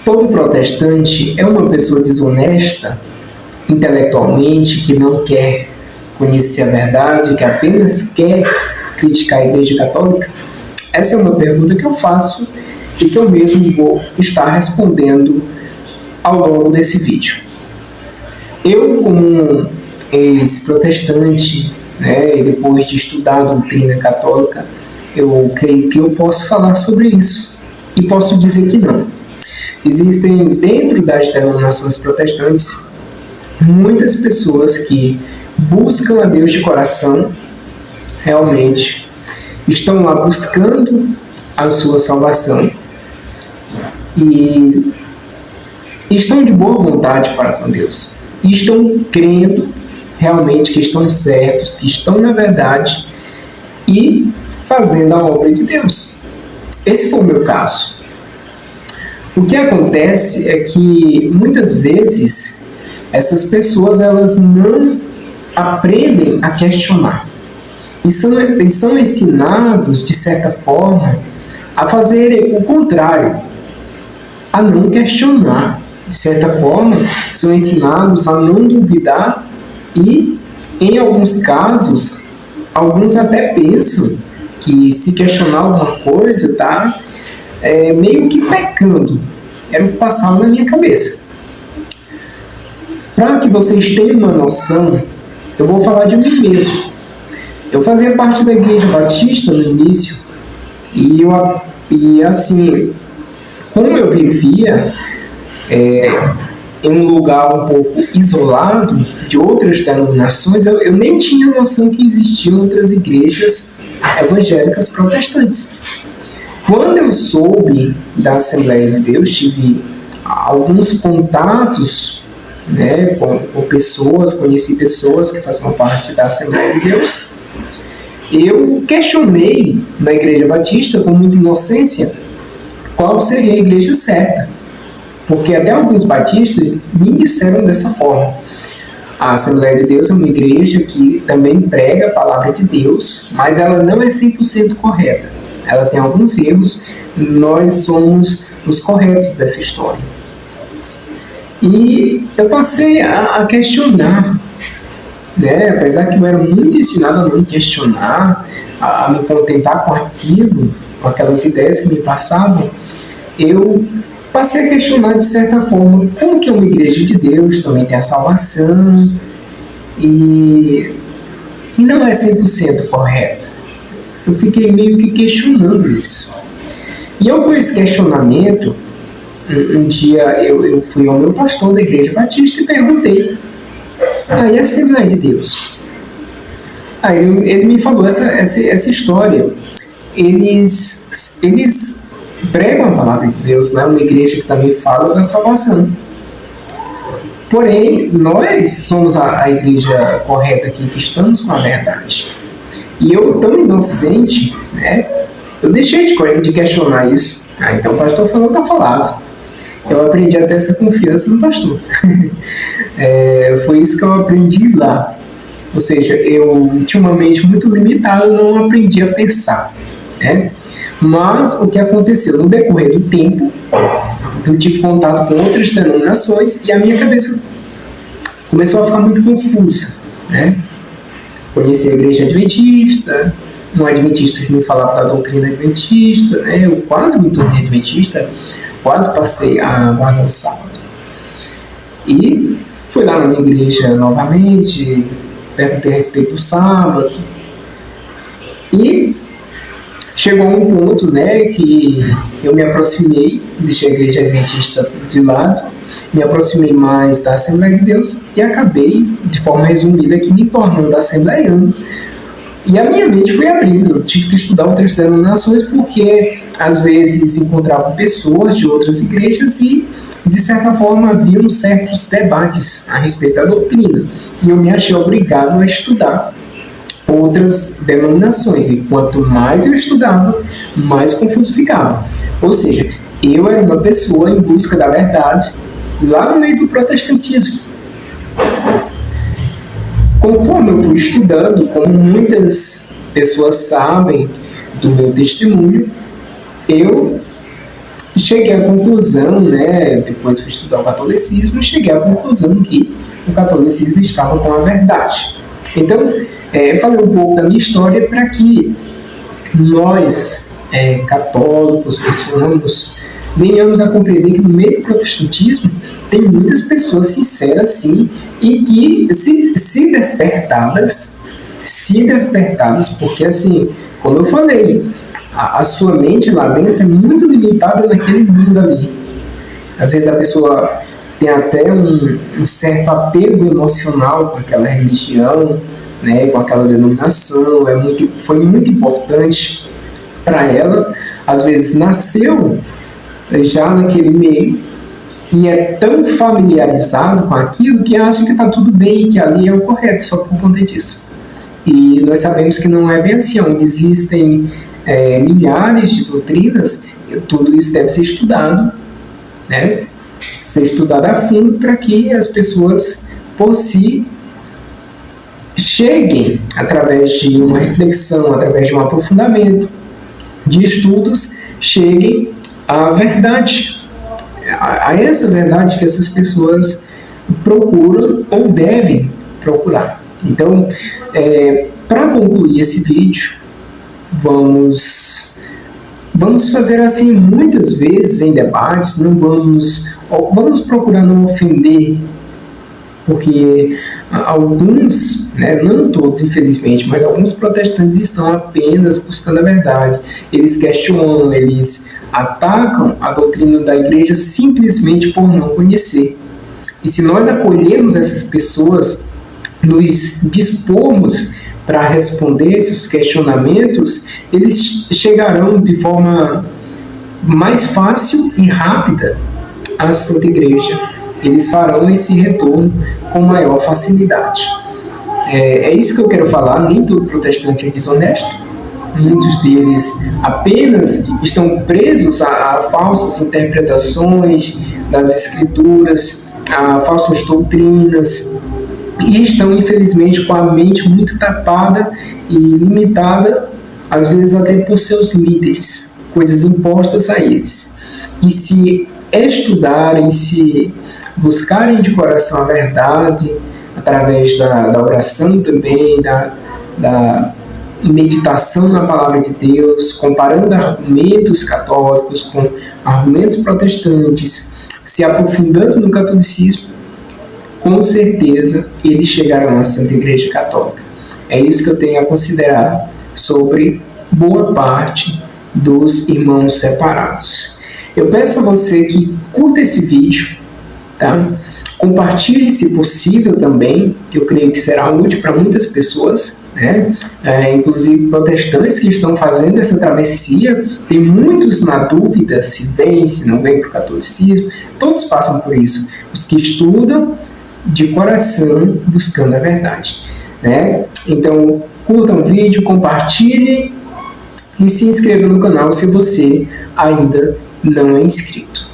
todo protestante é uma pessoa desonesta intelectualmente, que não quer conhecer a verdade, que apenas quer criticar a Igreja Católica? Essa é uma pergunta que eu faço e que eu mesmo vou estar respondendo ao longo desse vídeo. Eu, como ex-protestante, e depois de estudar a doutrina católica, eu creio que eu posso falar sobre isso e posso dizer que não. Existem dentro das denominações protestantes muitas pessoas que buscam a Deus de coração, realmente estão lá buscando a sua salvação e estão de boa vontade para com Deus, e estão crendo realmente que estão certos, que estão na verdade e fazendo a obra de Deus. Esse foi o meu caso. O que acontece é que muitas vezes essas pessoas elas não aprendem a questionar e são ensinados de certa forma a fazer o contrário, a não questionar. De certa forma, são ensinados a não duvidar e, em alguns casos, alguns até pensam que se questionar alguma coisa está meio que pecando. Era o que passava na minha cabeça. Para que vocês tenham uma noção, eu vou falar de mim mesmo. Eu fazia parte da Igreja Batista no início e assim, como eu vivia em um lugar um pouco isolado de outras denominações, eu nem tinha noção que existiam outras igrejas evangélicas protestantes. Quando eu soube da Assembleia de Deus, tive alguns contatos com pessoas, conheci pessoas que faziam parte da Assembleia de Deus. Eu questionei na Igreja Batista, com muita inocência, qual seria a igreja certa. Porque até alguns batistas me disseram dessa forma. A Assembleia de Deus é uma igreja que também prega a palavra de Deus, mas ela não é 100% correta. Ela tem alguns erros, nós somos os corretos dessa história. E eu passei a questionar, apesar que eu era muito ensinado a não questionar, a me contentar com aquilo, com aquelas ideias que me passavam, eu passei a questionar de certa forma como que uma igreja de Deus também tem a salvação e não é 100% correto. Eu fiquei meio que questionando isso. E eu, com esse questionamento, um dia eu fui ao meu pastor da Igreja Batista e perguntei: e a Assembleia de Deus? Aí ele me falou essa história. Eles pregam a palavra de Deus, uma igreja que também fala da salvação. Porém, nós somos a igreja correta aqui, que estamos com a verdade. E eu, tão inocente, eu deixei de questionar isso. Então o pastor falou, está falado. Eu aprendi até essa confiança no pastor. Foi isso que eu aprendi lá. Ou seja, eu tinha uma mente muito limitada, eu não aprendi a pensar. Mas o que aconteceu? No decorrer do tempo, eu tive contato com outras denominações e a minha cabeça começou a ficar muito confusa. Conheci a Igreja Adventista, um adventista que me falava da doutrina adventista, eu quase me tornei adventista, quase passei a guardar o sábado. E fui lá na minha igreja novamente, perguntei a respeito do sábado. E chegou um ponto que eu me aproximei, deixei a Igreja Adventista de lado, me aproximei mais da Assembleia de Deus e acabei, de forma resumida, aqui me tornando assembleiano. E a minha mente foi abrindo, eu tive que estudar outras denominações porque às vezes encontrava pessoas de outras igrejas e, de certa forma, haviam certos debates a respeito da doutrina. E eu me achei obrigado a estudar outras denominações. E quanto mais eu estudava, mais confuso ficava. Ou seja, eu era uma pessoa em busca da verdade lá no meio do protestantismo. Conforme eu fui estudando, como muitas pessoas sabem do meu testemunho, eu cheguei à conclusão, né, depois fui estudar o catolicismo, cheguei à conclusão que o catolicismo estava com a verdade. Então, eu falei um pouco da minha história para que nós, católicos, cristãos, venhamos a compreender que no meio do protestantismo tem muitas pessoas sinceras, sim, e que se despertadas, porque assim, como eu falei, a sua mente lá dentro é muito limitada naquele mundo ali. Às vezes a pessoa tem até um certo apego emocional com aquela religião, né, com aquela denominação, foi muito importante para ela, às vezes nasceu já naquele meio e é tão familiarizado com aquilo que acha que está tudo bem, que ali é o correto, só por conta disso. E nós sabemos que não é bem assim, onde existem milhares de doutrinas, tudo isso deve ser estudado, né? Ser estudado a fundo para que as pessoas por si cheguem, através de uma reflexão, através de um aprofundamento de estudos, cheguem à verdade, a essa verdade que essas pessoas procuram ou devem procurar. Então, para concluir esse vídeo, vamos fazer assim muitas vezes em debates, não vamos procurar não ofender, porque alguns, né, não todos infelizmente, mas alguns protestantes estão apenas buscando a verdade. Eles questionam, eles atacam a doutrina da igreja simplesmente por não conhecer. E se nós acolhermos essas pessoas, nos dispormos para responder esses questionamentos, eles chegarão de forma mais fácil e rápida à Santa Igreja. Eles farão esse retorno com maior facilidade. É isso que eu quero falar. Nem todo protestante é desonesto. Muitos deles apenas estão presos a falsas interpretações das Escrituras, a falsas doutrinas, e estão, infelizmente, com a mente muito tapada e limitada, às vezes até por seus líderes, coisas impostas a eles. E se estudarem, se buscarem de coração a verdade, através da oração também, da meditação na Palavra de Deus, comparando argumentos católicos com argumentos protestantes, se aprofundando no catolicismo, com certeza eles chegarão à Santa Igreja Católica. É isso que eu tenho a considerar sobre boa parte dos irmãos separados. Eu peço a você que curta esse vídeo, tá? Compartilhe, se possível, também, que eu creio que será útil para muitas pessoas, né? Inclusive protestantes que estão fazendo essa travessia. Tem muitos na dúvida se vem, se não vem para o catolicismo. Todos passam por isso. Os que estudam de coração, buscando a verdade, né? Então, curtam o vídeo, compartilhe e se inscreva no canal se você ainda não é inscrito.